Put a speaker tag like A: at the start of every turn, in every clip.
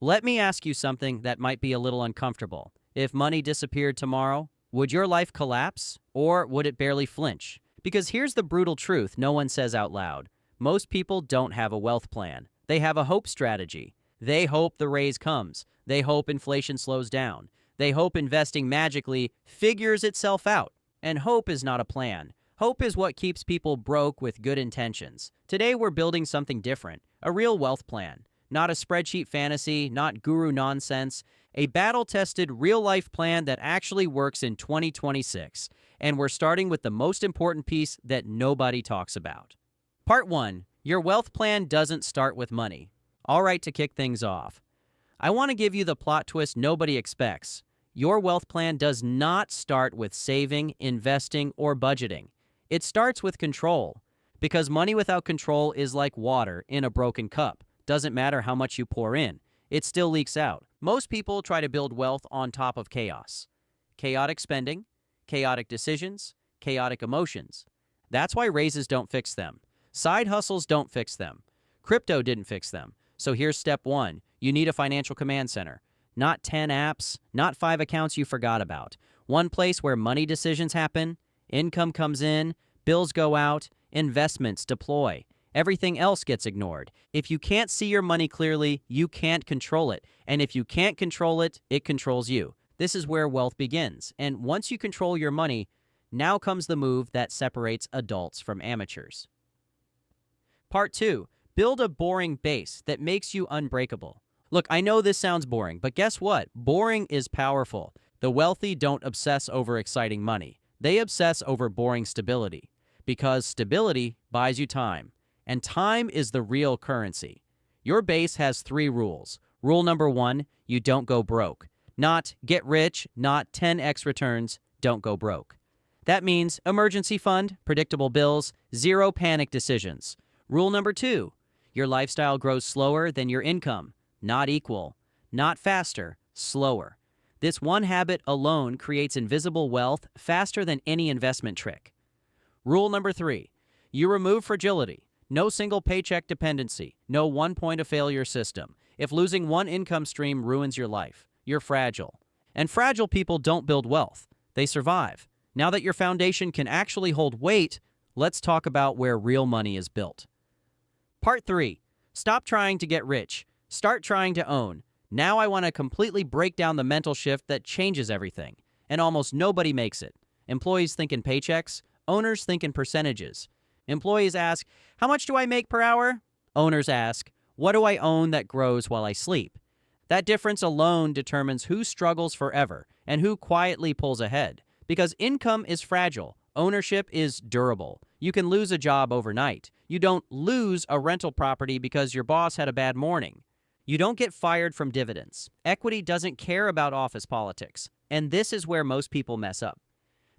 A: Let me ask you something that might be a little uncomfortable. If money disappeared tomorrow, would your life collapse or would it barely flinch? Because here's the brutal truth no one says out loud. Most people don't have a wealth plan. They have a hope strategy. They hope the raise comes. They hope inflation slows down. They hope investing magically figures itself out. And hope is not a plan. Hope is what keeps people broke with good intentions. Today we're building something different, a real wealth plan. Not a spreadsheet fantasy, not guru nonsense, a battle-tested real-life plan that actually works in 2026. And we're starting with the most important piece that nobody talks about. Part 1. Your wealth plan doesn't start with money. All right, to kick things off, I want to give you the plot twist nobody expects. Your wealth plan does not start with saving, investing, or budgeting. It starts with control. Because money without control is like water in a broken cup. Doesn't matter how much you pour in, it still leaks out. Most people try to build wealth on top of chaos. Chaotic spending, chaotic decisions, chaotic emotions. That's why raises don't fix them. Side hustles don't fix them. Crypto didn't fix them. So here's step 1. You need a financial command center. Not 10 apps, not 5 accounts you forgot about. One place where money decisions happen, income comes in, bills go out, investments deploy. Everything else gets ignored. If you can't see your money clearly, you can't control it. And if you can't control it, it controls you. This is where wealth begins. And once you control your money, now comes the move that separates adults from amateurs. Part 2. Build a boring base that makes you unbreakable. Look, I know this sounds boring, but guess what? Boring is powerful. The wealthy don't obsess over exciting money. They obsess over boring stability. Because stability buys you time. And time is the real currency. Your base has 3 rules. Rule number 1, you don't go broke. Not get rich, not 10x returns, don't go broke. That means emergency fund, predictable bills, 0 panic decisions. Rule number 2, your lifestyle grows slower than your income. Not equal, not faster, slower. This one habit alone creates invisible wealth faster than any investment trick. Rule number 3, you remove fragility. No single paycheck dependency, no one point of failure system. If losing one income stream ruins your life, you're fragile. And fragile people don't build wealth, they survive. Now that your foundation can actually hold weight, let's talk about where real money is built. Part 3. Stop trying to get rich. Start trying to own. Now I want to completely break down the mental shift that changes everything. And almost nobody makes it. Employees think in paychecks, owners think in percentages. Employees ask, how much do I make per hour? Owners ask, what do I own that grows while I sleep? That difference alone determines who struggles forever and who quietly pulls ahead. Because income is fragile, ownership is durable. You can lose a job overnight. You don't lose a rental property because your boss had a bad morning. You don't get fired from dividends. Equity doesn't care about office politics. And this is where most people mess up.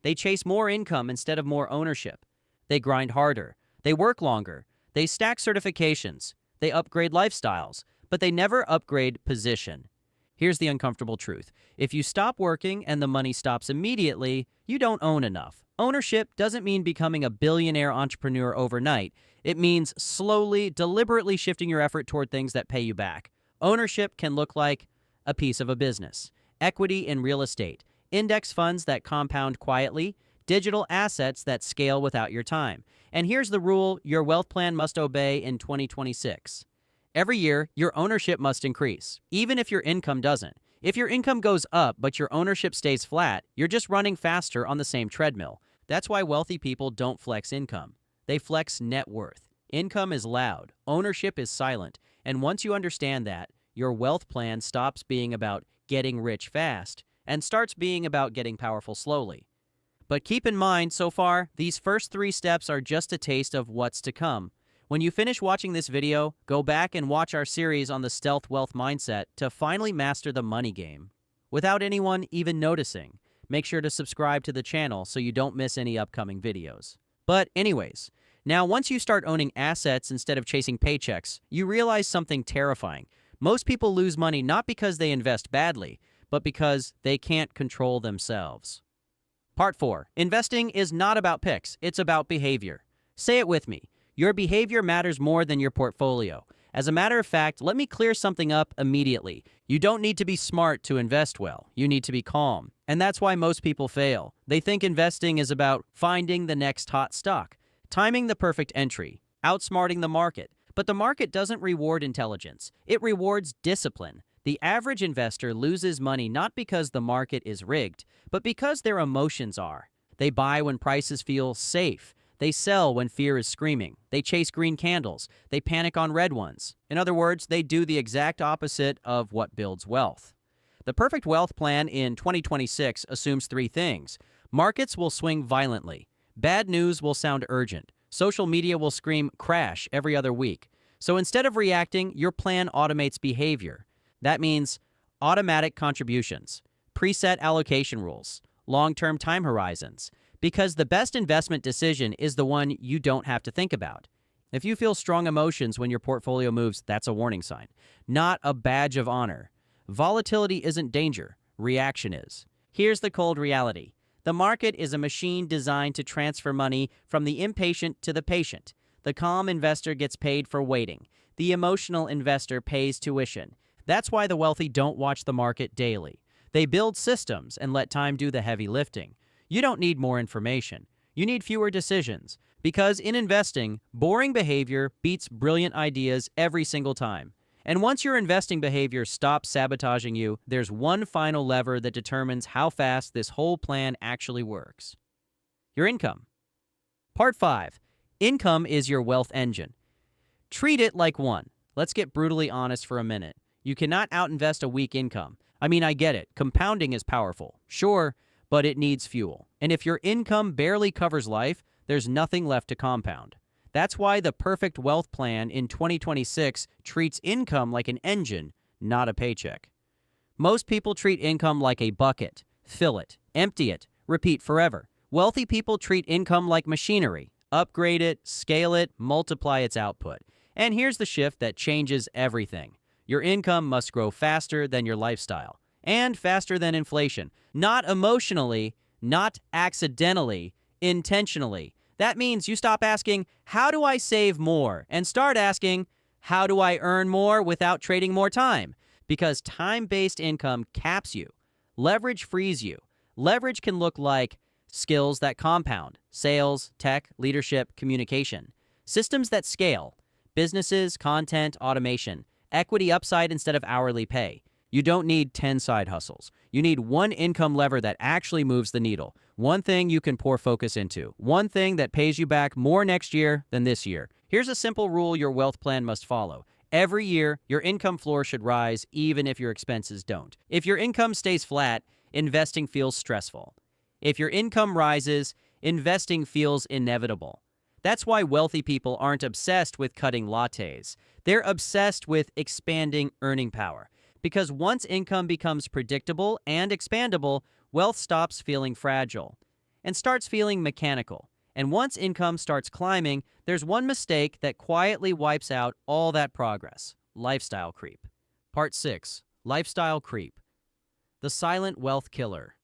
A: They chase more income instead of more ownership. They grind harder. They work longer. They stack certifications. They upgrade lifestyles. But they never upgrade position. Here's the uncomfortable truth. If you stop working and the money stops immediately, you don't own enough. Ownership doesn't mean becoming a billionaire entrepreneur overnight. It means slowly, deliberately shifting your effort toward things that pay you back. Ownership can look like a piece of a business, equity in real estate, index funds that compound quietly, digital assets that scale without your time. And here's the rule your wealth plan must obey in 2026. Every year, your ownership must increase, even if your income doesn't. If your income goes up but your ownership stays flat, you're just running faster on the same treadmill. That's why wealthy people don't flex income. They flex net worth. Income is loud, ownership is silent, and once you understand that, your wealth plan stops being about getting rich fast and starts being about getting powerful slowly. But keep in mind, so far, these first 3 steps are just a taste of what's to come. When you finish watching this video, go back and watch our series on the stealth wealth mindset to finally master the money game. Without anyone even noticing, make sure to subscribe to the channel so you don't miss any upcoming videos. But anyways, now once you start owning assets instead of chasing paychecks, you realize something terrifying. Most people lose money not because they invest badly, but because they can't control themselves. Part 4. Investing is not about picks, it's about behavior. Say it with me. Your behavior matters more than your portfolio. As a matter of fact, let me clear something up immediately. You don't need to be smart to invest well. You need to be calm. And that's why most people fail. They think investing is about finding the next hot stock, timing the perfect entry, outsmarting the market. But the market doesn't reward intelligence. It rewards discipline. The average investor loses money not because the market is rigged, but because their emotions are. They buy when prices feel safe. They sell when fear is screaming. They chase green candles. They panic on red ones. In other words, they do the exact opposite of what builds wealth. The perfect wealth plan in 2026 assumes three things. Markets will swing violently. Bad news will sound urgent. Social media will scream crash every other week. So instead of reacting, your plan automates behavior. That means automatic contributions, preset allocation rules, long-term time horizons, because the best investment decision is the one you don't have to think about. If you feel strong emotions when your portfolio moves, that's a warning sign, not a badge of honor. Volatility isn't danger, reaction is. Here's the cold reality. The market is a machine designed to transfer money from the impatient to the patient. The calm investor gets paid for waiting. The emotional investor pays tuition. That's why the wealthy don't watch the market daily. They build systems and let time do the heavy lifting. You don't need more information. You need fewer decisions. Because in investing, boring behavior beats brilliant ideas every single time. And once your investing behavior stops sabotaging you, there's one final lever that determines how fast this whole plan actually works. Your income. Part 5. Income is your wealth engine. Treat it like one. Let's get brutally honest for a minute. You cannot outinvest a weak income. I get it. Compounding is powerful. Sure, but it needs fuel. And if your income barely covers life, there's nothing left to compound. That's why the perfect wealth plan in 2026 treats income like an engine, not a paycheck. Most people treat income like a bucket. Fill it, empty it, repeat forever. Wealthy people treat income like machinery. Upgrade it, scale it, multiply its output. And here's the shift that changes everything. Your income must grow faster than your lifestyle, and faster than inflation. Not emotionally, not accidentally, intentionally. That means you stop asking, how do I save more? And start asking, how do I earn more without trading more time? Because time-based income caps you. Leverage frees you. Leverage can look like skills that compound, sales, tech, leadership, communication. Systems that scale, businesses, content, automation. Equity upside instead of hourly pay. You don't need 10 side hustles. You need one income lever that actually moves the needle. One thing you can pour focus into. One thing that pays you back more next year than this year. Here's a simple rule your wealth plan must follow. Every year, your income floor should rise even if your expenses don't. If your income stays flat, investing feels stressful. If your income rises, investing feels inevitable. That's why wealthy people aren't obsessed with cutting lattes. They're obsessed with expanding earning power. Because once income becomes predictable and expandable, wealth stops feeling fragile and starts feeling mechanical. And once income starts climbing, there's one mistake that quietly wipes out all that progress: lifestyle creep. Part 6. Lifestyle creep. The silent wealth killer.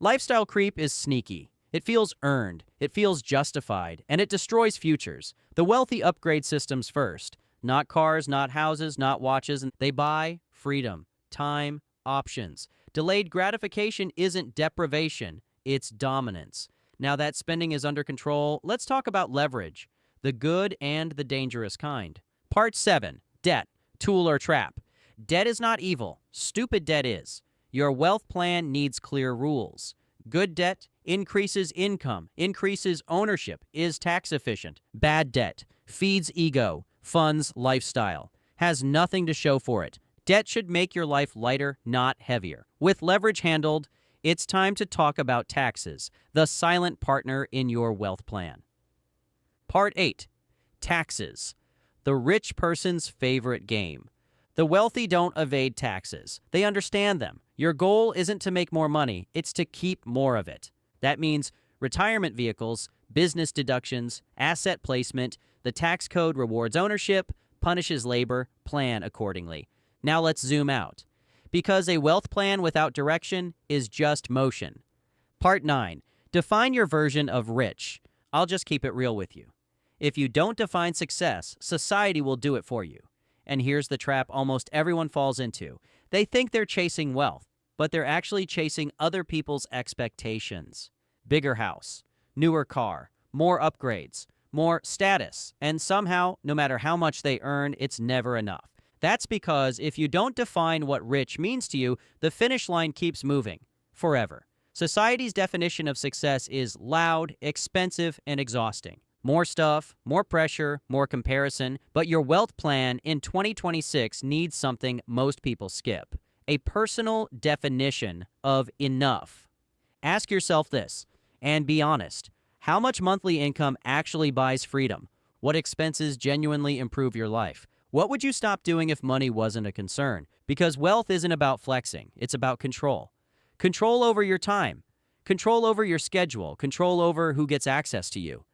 A: Lifestyle creep is sneaky. It feels earned, it feels justified, and it destroys futures. The wealthy upgrade systems first. Not cars, not houses, not watches. They buy freedom, time, options. Delayed gratification isn't deprivation, it's dominance. Now that spending is under control, let's talk about leverage, the good and the dangerous kind. Part 7. Debt, tool or trap. Debt is not evil. Stupid debt is. Your wealth plan needs clear rules. Good debt increases income, increases ownership, is tax efficient. Bad debt feeds ego, funds lifestyle, has nothing to show for it. Debt should make your life lighter, not heavier. With leverage handled, it's time to talk about taxes, the silent partner in your wealth plan. Part 8. Taxes, the rich person's favorite game. The wealthy don't evade taxes. They understand them. Your goal isn't to make more money, it's to keep more of it. That means retirement vehicles, business deductions, asset placement. The tax code rewards ownership, punishes labor. Plan accordingly. Now let's zoom out. Because a wealth plan without direction is just motion. Part 9. Define your version of rich. I'll just keep it real with you. If you don't define success, society will do it for you. And here's the trap almost everyone falls into. They think they're chasing wealth, but they're actually chasing other people's expectations. Bigger house, newer car, more upgrades, more status, and somehow, no matter how much they earn, it's never enough. That's because if you don't define what rich means to you, the finish line keeps moving forever. Society's definition of success is loud, expensive, and exhausting. More stuff, more pressure, more comparison, but your wealth plan in 2026 needs something most people skip: a personal definition of enough. Ask yourself this, and be honest. How much monthly income actually buys freedom? What expenses genuinely improve your life? What would you stop doing if money wasn't a concern? Because wealth isn't about flexing, it's about control. Control over your time, control over your schedule, control over who gets access to you.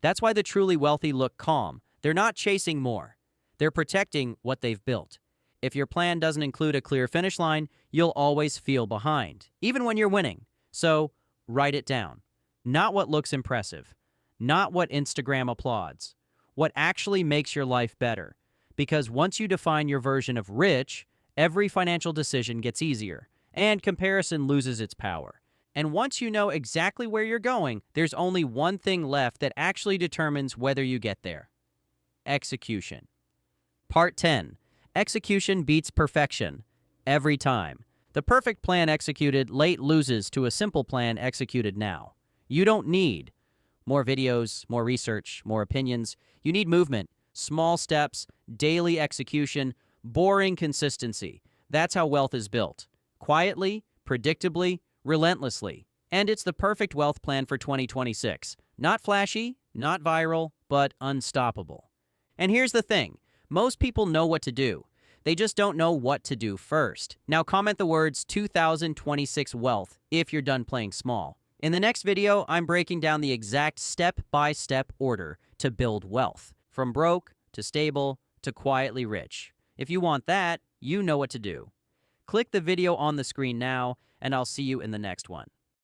A: That's why the truly wealthy look calm. They're not chasing more. They're protecting what they've built. If your plan doesn't include a clear finish line, you'll always feel behind, even when you're winning. So, write it down. Not what looks impressive, not what Instagram applauds, what actually makes your life better. Because once you define your version of rich, every financial decision gets easier, and comparison loses its power. And once you know exactly where you're going, there's only one thing left that actually determines whether you get there: execution. Part 10. Execution beats perfection. Every time. The perfect plan executed late loses to a simple plan executed now. You don't need more videos, more research, more opinions. You need movement, small steps, daily execution, boring consistency. That's how wealth is built. Quietly, predictably, relentlessly. And it's the perfect wealth plan for 2026. Not flashy, not viral, but unstoppable. And here's the thing. Most people know what to do. They just don't know what to do first. Now comment the words 2026 wealth if you're done playing small. In the next video, I'm breaking down the exact step-by-step order to build wealth. From broke to stable to quietly rich. If you want that, you know what to do. Click the video on the screen now, and I'll see you in the next one.